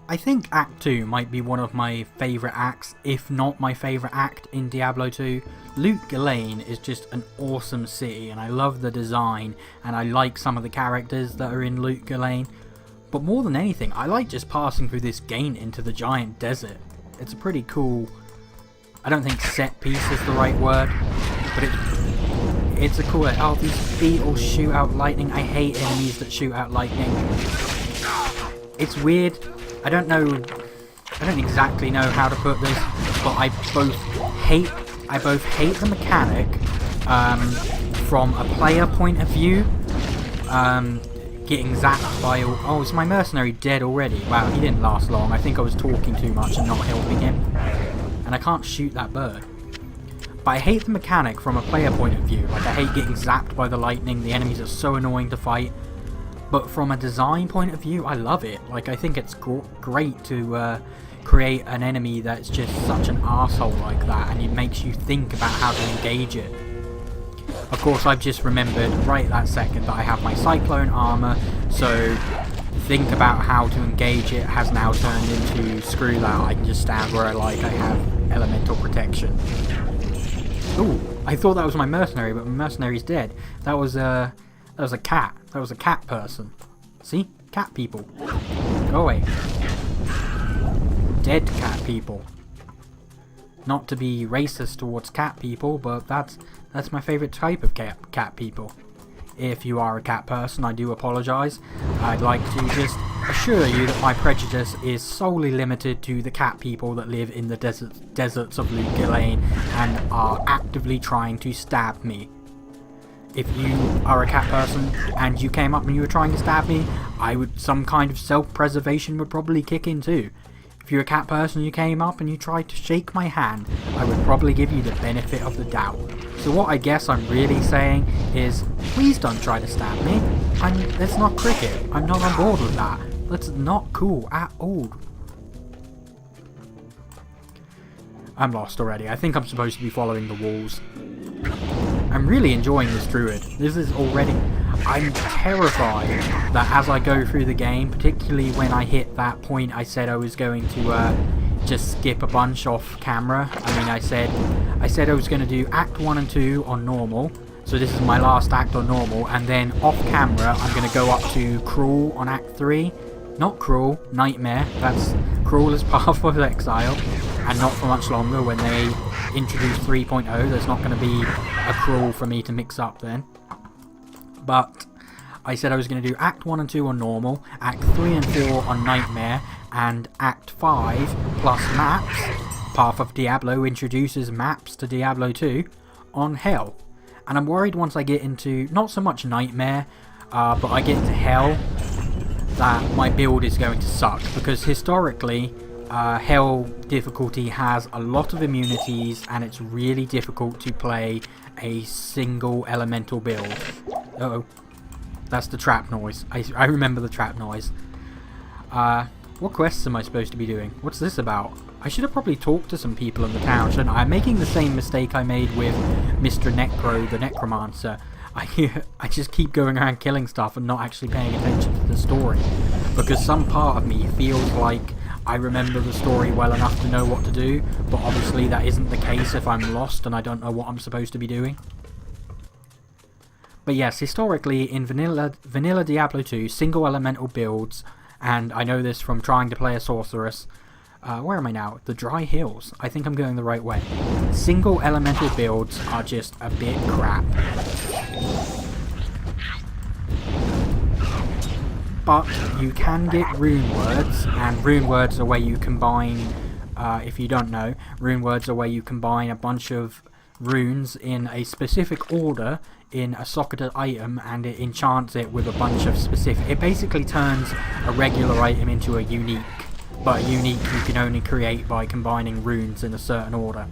I think Act 2 might be one of my favourite acts, if not my favourite act in Diablo 2. Loot Ghislaine is just an awesome city, and I love the design, and I like some of the characters that are in Loot Ghislaine. But more than anything, I like just passing through this gate into the giant desert. It's a pretty cool... I don't think set piece is the right word, but it's a cool... Oh, these beetles shoot out lightning. I hate enemies that shoot out lightning. It's weird. I don't exactly know how to put this, but I both hate the mechanic from a player point of view. Getting zapped by... Oh, is my mercenary dead already? Wow, he didn't last long. I think I was talking too much and not helping him. And I can't shoot that bird. But I hate the mechanic from a player point of view. Like, I hate getting zapped by the lightning. The enemies are so annoying to fight. But from a design point of view, I love it. Like, I think it's great to create an enemy that's just such an arsehole like that, and it makes you think about how to engage it. Of course, I've just remembered right that second that I have my Cyclone armor, so think about how to engage it has now turned into screw that, I can just stand where I like, I have elemental protection. Ooh, I thought that was my mercenary, but my mercenary's dead. That was a cat. That was a cat person. See? Cat people. Go away. Dead cat people. Not to be racist towards cat people, but that's my favourite type of cat people. If you are a cat person, I do apologise. I'd like to just assure you that my prejudice is solely limited to the cat people that live in the deserts of Loot Ghislaine and are actively trying to stab me. If you are a cat person and you came up and you were trying to stab me, some kind of self-preservation would probably kick in too. If you're a cat person and you came up and you tried to shake my hand, I would probably give you the benefit of the doubt. So what I guess I'm really saying is, please don't try to stab me. It's not cricket. I'm not on board with that. That's not cool at all. I'm lost already. I think I'm supposed to be following the walls. I'm really enjoying this druid. This is already... I'm terrified that as I go through the game, particularly when I hit that point I said I was going to just skip a bunch off camera. I mean, I said I was going to do Act 1 and 2 on normal. So this is my last act on normal. And then off camera, I'm going to go up to Cruel on Act 3. Not Cruel, Nightmare. That's Cruel is Path of Exile. And not for much longer when they introduce 3.0. There's not going to be a Cruel for me to mix up then. But I said I was going to do Act 1 and 2 on normal, Act 3 and 4 on Nightmare, and Act 5 plus maps. Path of Diablo introduces maps to Diablo 2 on Hell. And I'm worried once I get into, not so much Nightmare, but I get into Hell, that my build is going to suck. Because historically, Hell difficulty has a lot of immunities and it's really difficult to play a single elemental build. Uh-oh. That's the trap noise. I remember the trap noise. What quests am I supposed to be doing? What's this about? I should have probably talked to some people in the town, shouldn't I? I'm making the same mistake I made with Mr. Necro, the Necromancer. I just keep going around killing stuff and not actually paying attention to the story. Because some part of me feels like I remember the story well enough to know what to do, but obviously that isn't the case if I'm lost and I don't know what I'm supposed to be doing. But yes, historically in vanilla Diablo 2, single elemental builds, and I know this from trying to play a sorceress. Where am I now? The Dry Hills. I think I'm going the right way. Single elemental builds are just a bit crap. But you can get rune words, and rune words are where you combine, if you don't know, rune words are where you combine a bunch of runes in a specific order in a socketed item, and it enchants it with a bunch of specific... It basically turns a regular item into a unique, but a unique you can only create by combining runes in a certain order.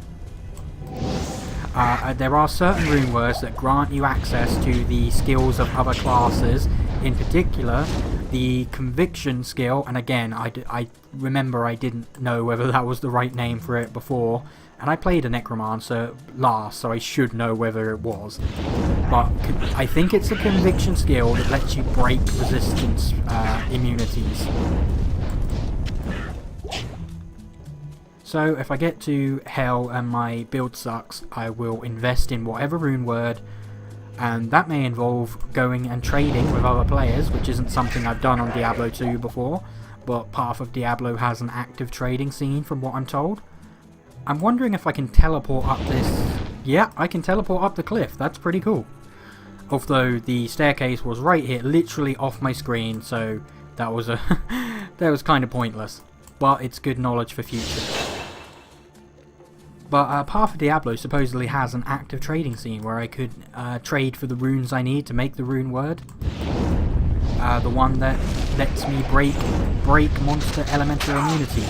There are certain rune words that grant you access to the skills of other classes, in particular the Conviction skill, and again I remember I didn't know whether that was the right name for it before, and I played a Necromancer last, so I should know whether it was. But I think it's a Conviction skill that lets you break resistance immunities. So if I get to hell and my build sucks, I will invest in whatever rune word, and that may involve going and trading with other players, which isn't something I've done on Diablo 2 before, but Path of Diablo has an active trading scene from what I'm told. I'm wondering if I can teleport up this... Yeah, I can teleport up the cliff, that's pretty cool. Although the staircase was right here, literally off my screen, so that was that was kind of pointless. But it's good knowledge for future. But Path of Diablo supposedly has an active trading scene where I could trade for the runes I need to make the rune word. The one that lets me break monster elemental immunities.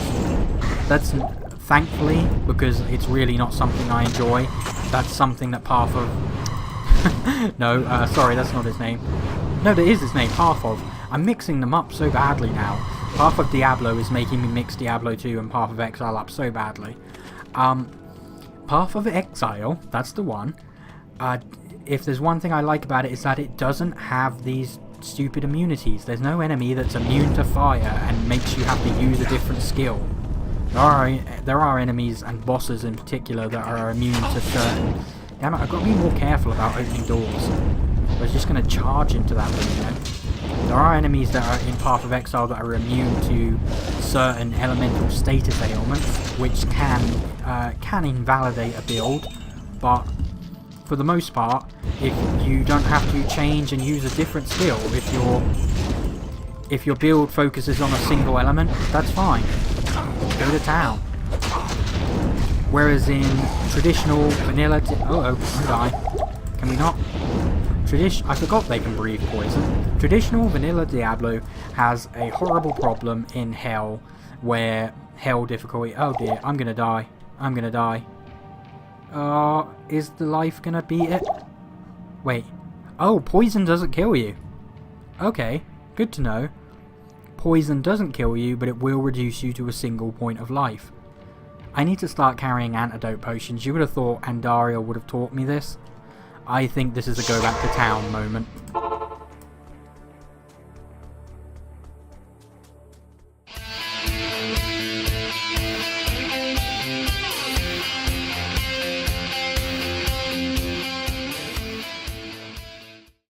That's thankfully, because it's really not something I enjoy, that's something that Path of... no, sorry, that's not his name. No, that is his name, Path of. I'm mixing them up so badly now. Path of Diablo is making me mix Diablo 2 and Path of Exile up so badly. Path of Exile, that's the one. If there's one thing I like about it, is that it doesn't have these stupid immunities. There's no enemy that's immune to fire and makes you have to use a different skill. There are enemies and bosses in particular that are immune to certain... Damn it, I've got to be more careful about opening doors. I was just going to charge into that room then. There are enemies that are in Path of Exile that are immune to certain elemental status ailments, which can invalidate a build, but for the most part, if you don't have to change and use a different skill, if your build focuses on a single element, that's fine. Go to town. Whereas in traditional vanilla... I die. Can we not? I forgot they can breathe poison. Traditional vanilla Diablo has a horrible problem in Hell, where Hell difficulty... Oh dear, I'm gonna die. I'm gonna die. Is the life gonna beat it? Wait. Oh, poison doesn't kill you. Okay, good to know. Poison doesn't kill you, but it will reduce you to a single point of life. I need to start carrying antidote potions. You would have thought Andaria would have taught me this. I think this is a go back to town moment.